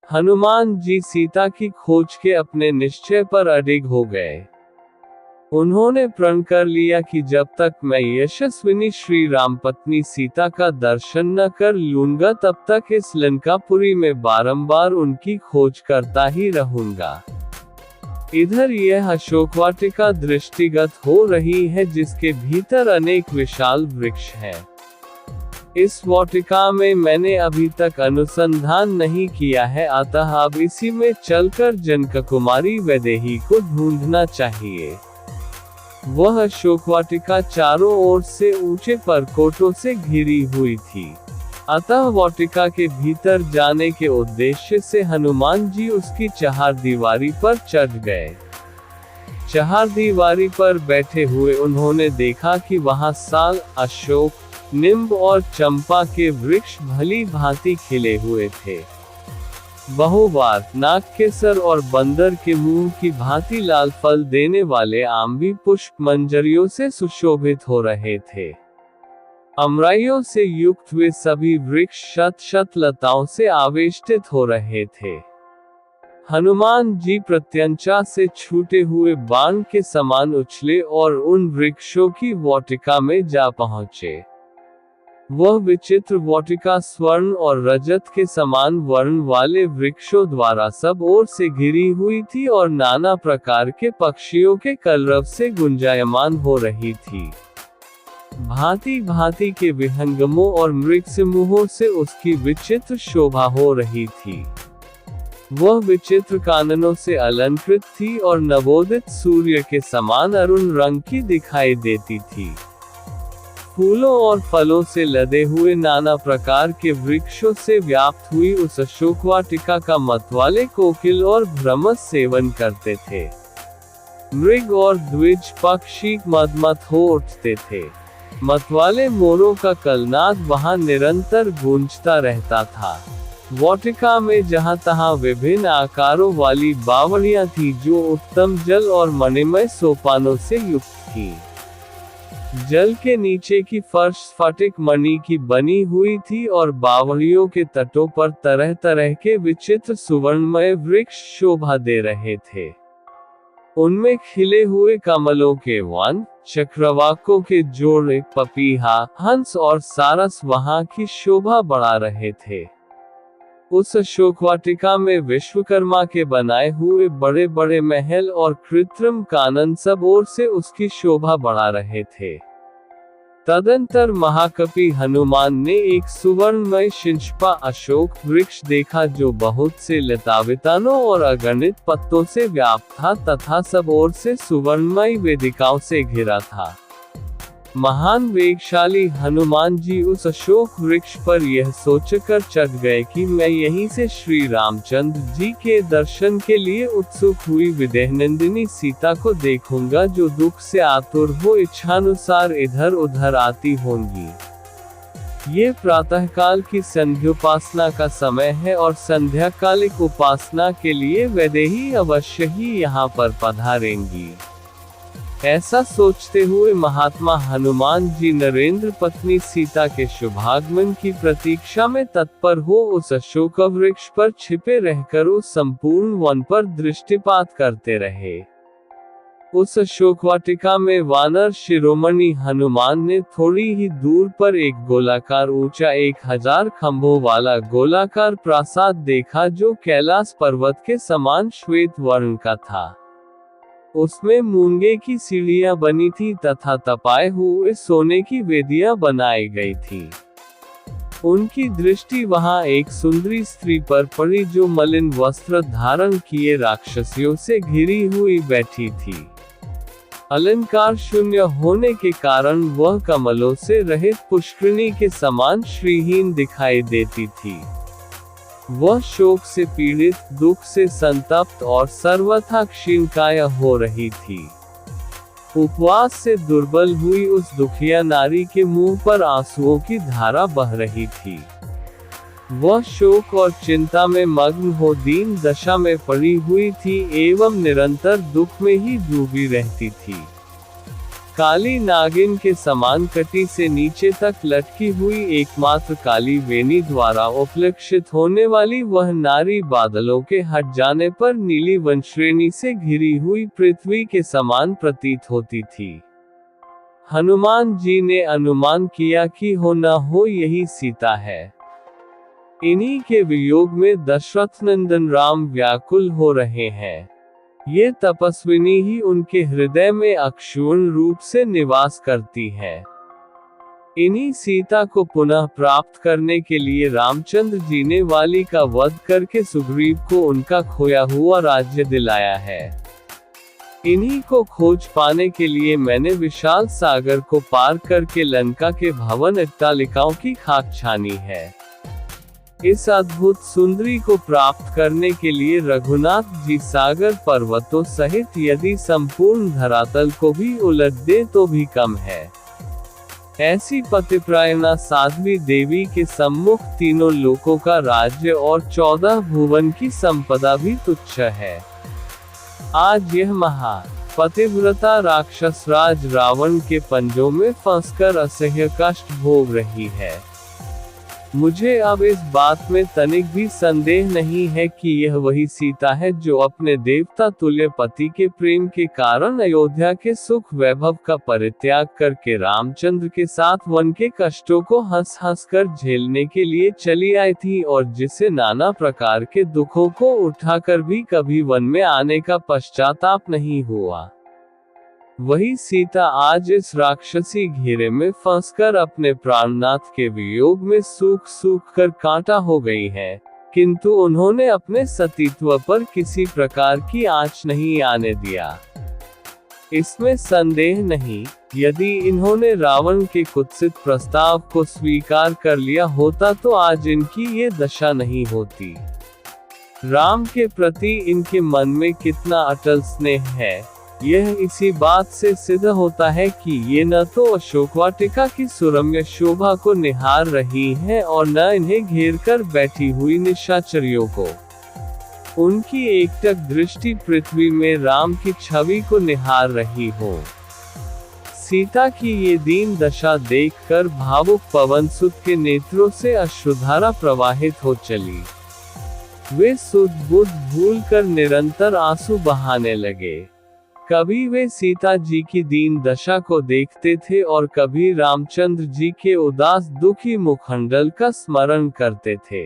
हनुमान जी सीता की खोज के अपने निश्चय पर अडिग हो गए। उन्होंने प्रण कर लिया कि जब तक मैं यशस्विनी श्री राम पत्नी सीता का दर्शन न कर लूंगा तब तक इस लंकापुरी में बारंबार उनकी खोज करता ही रहूंगा। इधर यह अशोकवाटिका दृष्टिगत हो रही है जिसके भीतर अनेक विशाल वृक्ष हैं। इस वाटिका में मैंने अभी तक अनुसंधान नहीं किया है, अतः अब इसी में चलकर जनककुमारी वैदेही को ढूंढना चाहिए। वह अशोकवाटिका चारों ओर से ऊंचे परकोटों से घिरी हुई थी, अतः वाटिका के भीतर जाने के उद्देश्य से हनुमान जी उसकी चहारदीवारी पर चढ़ गए। चहारदीवारी पर बैठे हुए उन्होंने देखा कि वहां साल, अशोक, नींब और चंपा के वृक्ष भली भांति खिले हुए थे। बहुवार, नागकेसर और बंदर के मुंह की भांति लाल फल देने वाले आम भी पुष्प मंजरियों से सुशोभित हो रहे थे। अमराइयों से युक्त वे सभी वृक्ष शत शत लताओं से आवेष्टित हो रहे थे। हनुमान जी प्रत्यंचा से छूटे हुए बाण के समान उछले और उन वृक्षों की वाटिका में जा पहुंचे। वह विचित्र वाटिका स्वर्ण और रजत के समान वर्ण वाले वृक्षों द्वारा सब ओर से घिरी हुई थी और नाना प्रकार के पक्षियों के कलरव से गुंजायमान हो रही थी। भांति भांति के विहंगमों और मृग समूहों से उसकी विचित्र शोभा हो रही थी। वह विचित्र काननों से अलंकृत थी और नवोदित सूर्य के समान अरुण रंग की दिखाई देती थी। फूलों और फलों से लदे हुए नाना प्रकार के वृक्षों से व्याप्त हुई उस अशोकवाटिका का मतवाले कोकिल और भ्रमर सेवन करते थे। मृग और द्विज पक्षी मदमत हो उठते थे। मतवाले मोरों का कलनाद वहां निरंतर गूंजता रहता था। वाटिका में जहां तहां विभिन्न आकारों वाली बावड़ियां थी जो उत्तम जल और मणिमय सोपानों से युक्त थी। जल के नीचे की फर्श स्फटिक मणि की बनी हुई थी और बावड़ियों के तटों पर तरह तरह के विचित्र सुवर्णमय वृक्ष शोभा दे रहे थे। उनमें खिले हुए कमलों के वन, चक्रवाकों के जोड़े, पपीहा, हंस और सारस वहां की शोभा बढ़ा रहे थे। उस अशोकवाटिका में विश्वकर्मा के बनाए हुए बड़े बड़े महल और कृत्रिम कानन सब ओर से उसकी शोभा बढ़ा रहे थे। तदंतर महाकपि हनुमान ने एक सुवर्णमय शिंशपा अशोक वृक्ष देखा जो बहुत से लतावितानों और अगणित पत्तों से व्याप्त था तथा सब ओर से सुवर्णमय वेदिकाओं से घिरा था। महान वेगशाली हनुमान जी उस अशोक वृक्ष पर यह सोचकर चढ़ गए कि मैं यहीं से श्री रामचंद्र जी के दर्शन के लिए उत्सुक हुई विदेहनंदिनी सीता को देखूंगा जो दुख से आतुर हो इच्छानुसार इधर उधर आती होंगी। ये प्रातःकाल की संध्योपासना का समय है और संध्याकालिक उपासना के लिए वैदेही अवश्य ही यहाँ पर पधारेंगी। ऐसा सोचते हुए महात्मा हनुमान जी नरेंद्र पत्नी सीता के शुभागमन की प्रतीक्षा में तत्पर हो उस अशोक वृक्ष पर छिपे रहकर उस संपूर्ण वन पर दृष्टिपात करते रहे। उस अशोकवाटिका में वानर शिरोमणि हनुमान ने थोड़ी ही दूर पर एक गोलाकार ऊंचा 1000 खंभों वाला गोलाकार प्रासाद देखा जो कैलाश पर्वत के समान श्वेत वर्ण का था। उसमें मूंगे की सीढ़ियां बनी थी तथा तपाए हुए सोने की वेदियां बनाई गई थी। उनकी दृष्टि वहां एक सुंदरी स्त्री पर पड़ी जो मलिन वस्त्र धारण किए राक्षसियों से घिरी हुई बैठी थी। अलंकार शून्य होने के कारण वह कमलों से रहित पुष्करिणी के समान श्रीहीन दिखाई देती थी। वह शोक से पीड़ित, दुख से संतप्त और सर्वथा क्षीणकाय हो रही थी। उपवास से दुर्बल हुई उस दुखिया नारी के मुंह पर आंसुओं की धारा बह रही थी। वह शोक और चिंता में मग्न हो दीन दशा में पड़ी हुई थी एवं निरंतर दुख में ही डूबी रहती थी। काली नागिन के समान कटी से नीचे तक लटकी हुई एकमात्र काली वेणी द्वारा उपलक्षित होने वाली वह नारी बादलों के हट जाने पर नीली वनश्रेणी से घिरी हुई पृथ्वी के समान प्रतीत होती थी। हनुमान जी ने अनुमान किया कि हो न हो यही सीता है। इन्हीं के वियोग में दशरथ नंदन राम व्याकुल हो रहे हैं। ये तपस्विनी ही उनके हृदय में अक्षुण्ण रूप से निवास करती है। इन्हीं सीता को पुनः प्राप्त करने के लिए रामचंद्र जी ने वाली का वध करके सुग्रीव को उनका खोया हुआ राज्य दिलाया है। इन्हीं को खोज पाने के लिए मैंने विशाल सागर को पार करके लंका के भवन अट्टालिकाओं की खाक छानी है। इस अद्भुत सुंदरी को प्राप्त करने के लिए रघुनाथ जी सागर पर्वतों सहित यदि संपूर्ण धरातल को भी उलट दे तो भी कम है। ऐसी पतिप्रायणा साध्वी देवी के सम्मुख तीनों लोकों का राज्य और 14 भुवन की संपदा भी तुच्छ है। आज यह पतिव्रता राक्षस राज रावण के पंजों में फंसकर असह्य कष्ट भोग रही है। मुझे अब इस बात में तनिक भी संदेह नहीं है कि यह वही सीता है जो अपने देवता तुल्य पति के प्रेम के कारण अयोध्या के सुख वैभव का परित्याग करके रामचंद्र के साथ वन के कष्टों को हंस हंस कर झेलने के लिए चली आई थी और जिसे नाना प्रकार के दुखों को उठाकर भी कभी वन में आने का पश्चाताप नहीं हुआ। वही सीता आज इस राक्षसी घेरे में फंसकर अपने प्राणनाथ के वियोग में सूख सूख कर कांटा हो गई है, किंतु उन्होंने अपने सतीत्व पर किसी प्रकार की आंच नहीं आने दिया। इसमें संदेह नहीं, यदि इन्होंने रावण के कुत्सित प्रस्ताव को स्वीकार कर लिया होता तो आज इनकी ये दशा नहीं होती। राम के प्रति इनके मन में कितना अटल स्नेह है, यह इसी बात से सिद्ध होता है कि ये न तो अशोकवाटिका की सुरम्य शोभा को निहार रही हैं और न इन्हें घेर कर बैठी हुई निशाचरियों को। उनकी एकटक दृष्टि पृथ्वी में राम की छवि को निहार रही हो। सीता की ये दीन दशा देखकर भावुक पवन सुत के नेत्रों से अश्रुधारा प्रवाहित हो चली। वे सुध बुध भूलकर निरंतर आंसू बहाने लगे। कभी वे सीता जी की दीन दशा को देखते थे और कभी रामचंद्र जी के उदास दुखी मुखमंडल का स्मरण करते थे।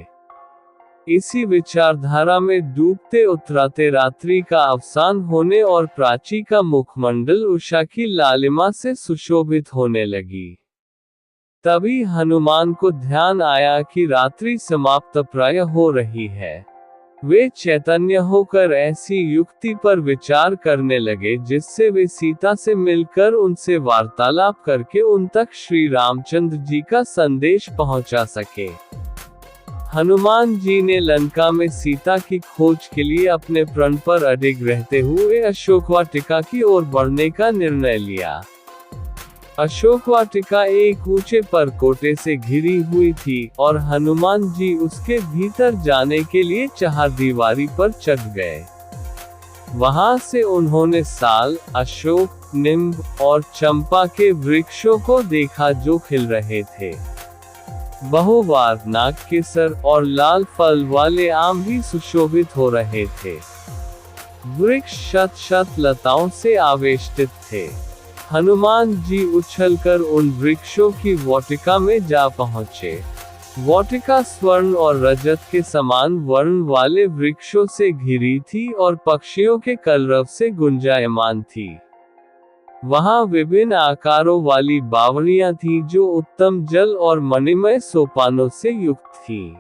इसी विचारधारा में डूबते उतराते रात्रि का अवसान होने और प्राची का मुखमंडल उषा की लालिमा से सुशोभित होने लगी। तभी हनुमान को ध्यान आया कि रात्रि समाप्त प्राय हो रही है। वे चैतन्य होकर ऐसी युक्ति पर विचार करने लगे जिससे वे सीता से मिलकर उनसे वार्तालाप करके उन तक श्री रामचंद्र जी का संदेश पहुंचा सके। हनुमान जी ने लंका में सीता की खोज के लिए अपने प्रण पर अडिग रहते हुए अशोकवाटिका की ओर बढ़ने का निर्णय लिया। अशोकवाटिका एक ऊंचे परकोटे से घिरी हुई थी और हनुमान जी उसके भीतर जाने के लिए चहारदीवारी पर चढ़ गए। वहां से उन्होंने साल, अशोक, नीम और चंपा के वृक्षों को देखा जो खिल रहे थे। बहुवार नागकेसर और लाल फल वाले आम भी सुशोभित हो रहे थे। वृक्ष शत शत लताओं से आवेष्टित थे। हनुमान जी उछलकर उन वृक्षों की वाटिका में जा पहुँचे। वाटिका स्वर्ण और रजत के समान वर्ण वाले वृक्षों से घिरी थी और पक्षियों के कलरव से गुंजायमान थी। वहां विभिन्न आकारों वाली बावड़ियां थीं जो उत्तम जल और मणिमय सोपानों से युक्त थीं।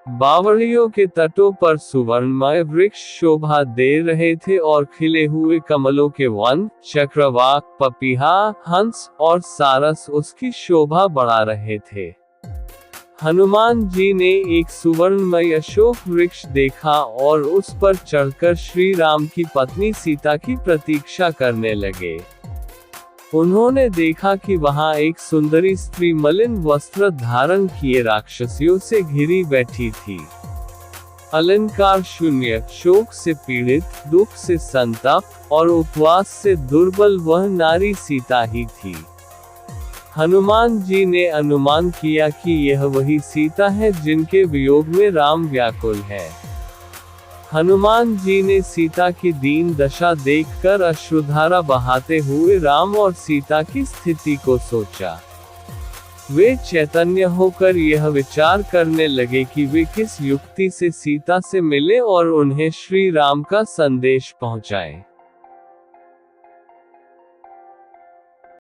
बावड़ियों के तटों पर सुवर्णमय वृक्ष शोभा दे रहे थे और खिले हुए कमलों के वन, चक्रवाक, पपीहा, हंस और सारस उसकी शोभा बढ़ा रहे थे। हनुमान जी ने एक सुवर्णमय अशोक वृक्ष देखा और उस पर चढ़कर श्री राम की पत्नी सीता की प्रतीक्षा करने लगे। उन्होंने देखा कि वहां एक सुंदरी स्त्री मलिन वस्त्र धारण किए राक्षसियों से घिरी बैठी थी। अलंकार शून्य, शोक से पीड़ित, दुख से संतप्त और उपवास से दुर्बल वह नारी सीता ही थी। हनुमान जी ने अनुमान किया कि यह वही सीता है जिनके वियोग में राम व्याकुल है। हनुमान जी ने सीता की दीन दशा देखकर अश्रुधारा बहाते हुए राम और सीता की स्थिति को सोचा। वे चैतन्य होकर यह विचार करने लगे कि वे किस युक्ति से सीता से मिले और उन्हें श्री राम का संदेश पहुंचाएं।